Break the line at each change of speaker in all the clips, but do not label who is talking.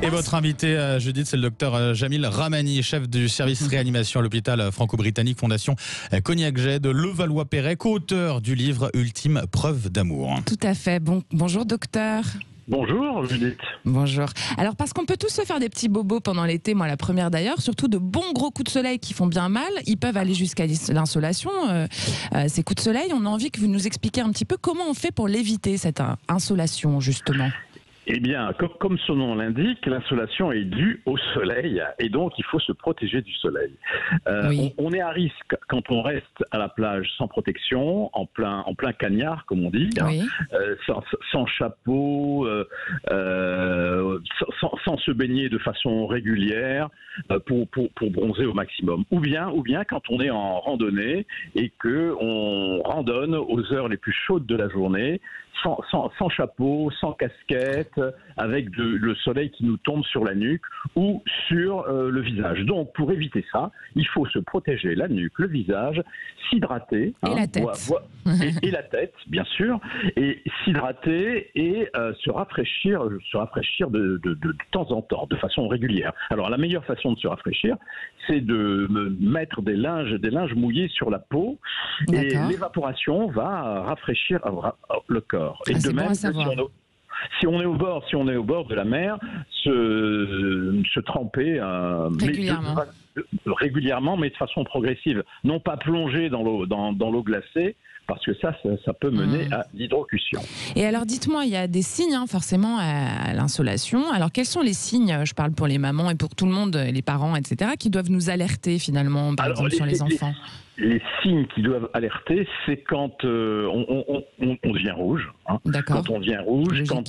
Et votre invité, Judith, c'est le docteur Jamil Rahmani, chef du service réanimation à l'hôpital franco-britannique Fondation Cognac-Jet de Levallois-Perret, co-auteur du livre Ultime preuve d'amour.
Tout à fait. Bonjour docteur.
Bonjour Judith.
Bonjour. Alors parce qu'on peut tous se faire des petits bobos pendant l'été, moi la première d'ailleurs, surtout de bons gros coups de soleil qui font bien mal, ils peuvent aller jusqu'à l'insolation. Ces coups de soleil, on a envie que vous nous expliquiez un petit peu comment on fait pour l'éviter cette insolation justement.
Eh bien, comme son nom l'indique, l'insolation est due au soleil et donc il faut se protéger du soleil.
Oui.
On est à risque quand on reste à la plage sans protection, en plein cagnard comme on dit,
Oui.
sans chapeau, sans se baigner de façon régulière pour bronzer au maximum. Ou bien quand on est en randonnée et que on randonne aux heures les plus chaudes de la journée, sans chapeau, sans casquette, avec le soleil qui nous tombe sur la nuque ou sur le visage. Donc, pour éviter ça, il faut se protéger la nuque, le visage, s'hydrater.
Et la tête.
Et la tête, bien sûr. Et s'hydrater et se rafraîchir de temps en temps, de façon régulière. Alors, la meilleure façon de se rafraîchir, c'est de mettre des linges mouillés sur la peau. Et l'évaporation va rafraîchir le corps. Et de même, si on est au bord de la mer, se tremper régulièrement, mais de façon progressive. Non pas plonger dans l'eau glacée, parce que ça peut mener à l'hydrocution.
Et alors dites-moi, il y a des signes forcément à l'insolation. Alors quels sont les signes, je parle pour les mamans et pour tout le monde, les parents, etc., qui doivent nous alerter finalement, par exemple sur les enfants?
Les signes qui doivent alerter, c'est quand on devient rouge. Quand on devient rouge, quand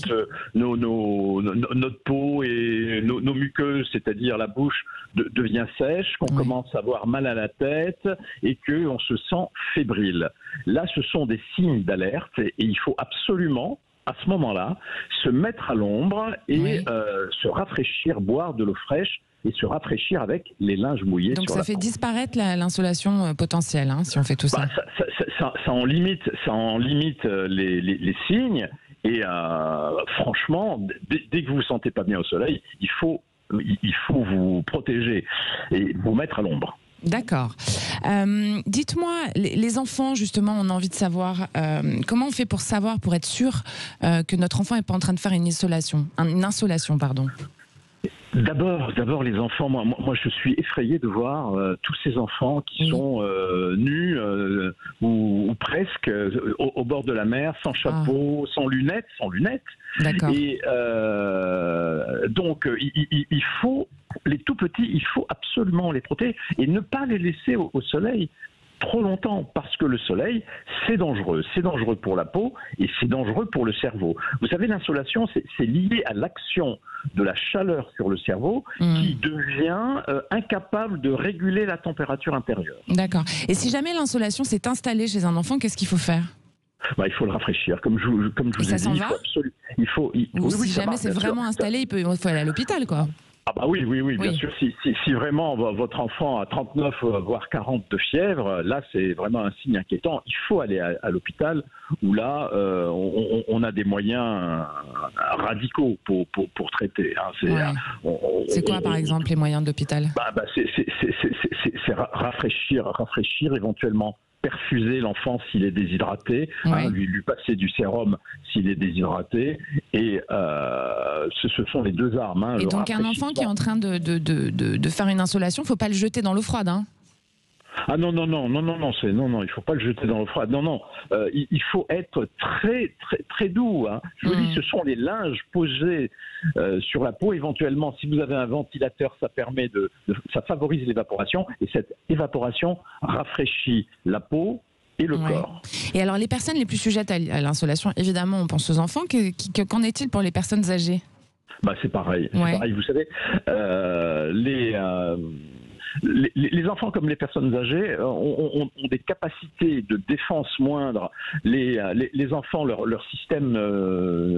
notre peau et nos muqueuses, c'est-à-dire la bouche, devient sèche, qu'on commence à avoir mal à la tête et qu'on se sent fébrile. Là, ce sont des signes d'alerte et il faut absolument, à ce moment-là, se mettre à l'ombre et se rafraîchir, boire de l'eau fraîche et se rafraîchir avec les linges mouillés.
Donc
sur
ça fait disparaître l'insolation potentielle, si on fait tout ça.
Ça en limite les signes et franchement, dès que vous vous sentez pas bien au soleil, il faut vous protéger et vous mettre à l'ombre.
D'accord. Dites-moi, les enfants, justement, on a envie de savoir comment on fait pour être sûr que notre enfant n'est pas en train de faire une insolation, pardon.
D'abord, les enfants, moi je suis effrayé de voir tous ces enfants qui sont nus ou presque au bord de la mer, sans chapeau, sans lunettes.
D'accord.
Et donc, il faut, les tout petits, il faut absolument les protéger et ne pas les laisser au soleil trop longtemps, parce que le soleil, c'est dangereux. C'est dangereux pour la peau et c'est dangereux pour le cerveau. Vous savez, l'insolation, c'est lié à l'action de la chaleur sur le cerveau qui devient incapable de réguler la température intérieure.
D'accord. Et si jamais l'insolation s'est installée chez un enfant, qu'est-ce qu'il faut faire ?
Il faut le rafraîchir, comme je vous ai dit.
Si jamais c'est vraiment installé, il faut aller à l'hôpital, quoi.
Ah bah oui, bien sûr. Si vraiment votre enfant a 39 voire 40 de fièvre, là c'est vraiment un signe inquiétant. Il faut aller à l'hôpital où là on a des moyens radicaux pour traiter.
C'est quoi par exemple les moyens d'hôpital ?
C'est rafraîchir éventuellement. Perfuser l'enfant s'il est déshydraté, lui passer du sérum s'il est déshydraté, et ce sont les deux armes.
Et donc un enfant qui est en train de faire une insolation, il ne faut pas le jeter dans l'eau froide,
Ah non, il faut pas le jeter dans l'eau froide. Il faut être très très doux. Je vous dis, ce sont les linges posés sur la peau. Éventuellement, si vous avez un ventilateur, ça favorise l'évaporation et cette évaporation rafraîchit la peau et le corps.
Et alors, les personnes les plus sujettes à l'insolation, évidemment, on pense aux enfants. Qu'en est-il pour les personnes âgées ?
C'est pareil. Vous savez, les enfants comme les personnes âgées ont des capacités de défense moindres. Les enfants, leur système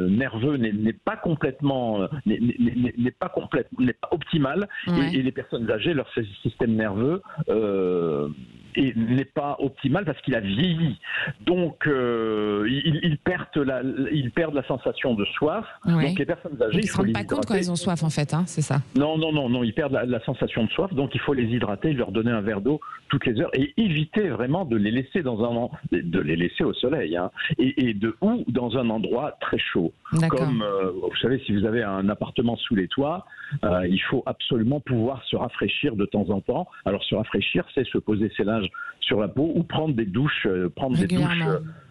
nerveux n'est pas complètement optimal, et les personnes âgées, leur système nerveux n'est pas optimal parce qu'il a vieilli. Donc, ils perdent la sensation de soif.
Ouais.
Donc, les personnes âgées,
Ils ne se rendent pas compte quand ils ont soif, en fait, hein, c'est ça.
Non, ils perdent la sensation de soif. Donc, il faut les hydrater, leur donner un verre d'eau toutes les heures et éviter vraiment de les laisser de les laisser au soleil, hein, ou dans un endroit très chaud. Comme, vous savez, si vous avez un appartement sous les toits, il faut absolument pouvoir se rafraîchir de temps en temps. Alors, se rafraîchir, c'est se poser ses linges sur la peau ou prendre des douches,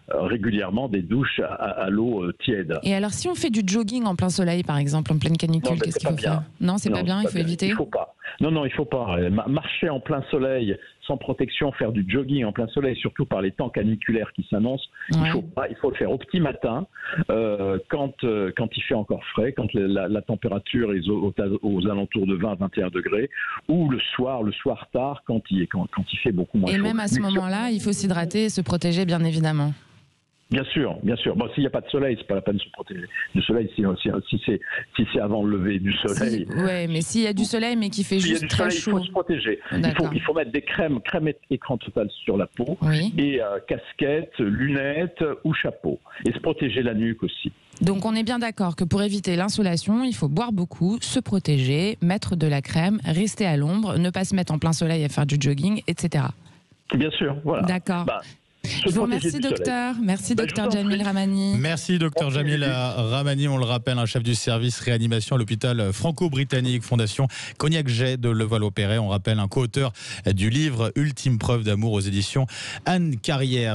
régulièrement des douches à l'eau tiède.
Et alors, si on fait du jogging en plein soleil, par exemple, en pleine canicule, qu'est-ce qu'il faut faire? Non, c'est pas bien, il faut éviter.
Il faut pas. Non, il faut pas. Marcher en plein soleil, sans protection, faire du jogging en plein soleil, surtout par les temps caniculaires qui s'annoncent, il faut pas. Il faut le faire au petit matin, quand il fait encore frais, quand la température est aux alentours de 20-21 degrés, ou le soir tard, quand il fait beaucoup moins chaud.
Et même à ce moment-là, il faut s'hydrater et se protéger, bien évidemment.
Bien sûr. Bon, s'il n'y a pas de soleil, c'est pas la peine de se protéger du soleil. Si c'est avant le lever du soleil.
Oui, mais s'il y a du soleil, mais qui fait juste très chaud.
Il faut se protéger. Il faut mettre des crème écran total sur la peau, et casquette, lunettes ou chapeau, et se protéger la nuque aussi.
Donc on est bien d'accord que pour éviter l'insolation, il faut boire beaucoup, se protéger, mettre de la crème, rester à l'ombre, ne pas se mettre en plein soleil à faire du jogging, etc.
Bien sûr, voilà.
D'accord. Je vous remercie, docteur. Merci, docteur Jamil Rahmani.
Merci, docteur Jamil Rahmani. On le rappelle, un chef du service réanimation à l'hôpital franco-britannique, Fondation Cognac-Jay de Levallois-Perret. On rappelle un co-auteur du livre Ultime preuve d'amour aux éditions Anne Carrière.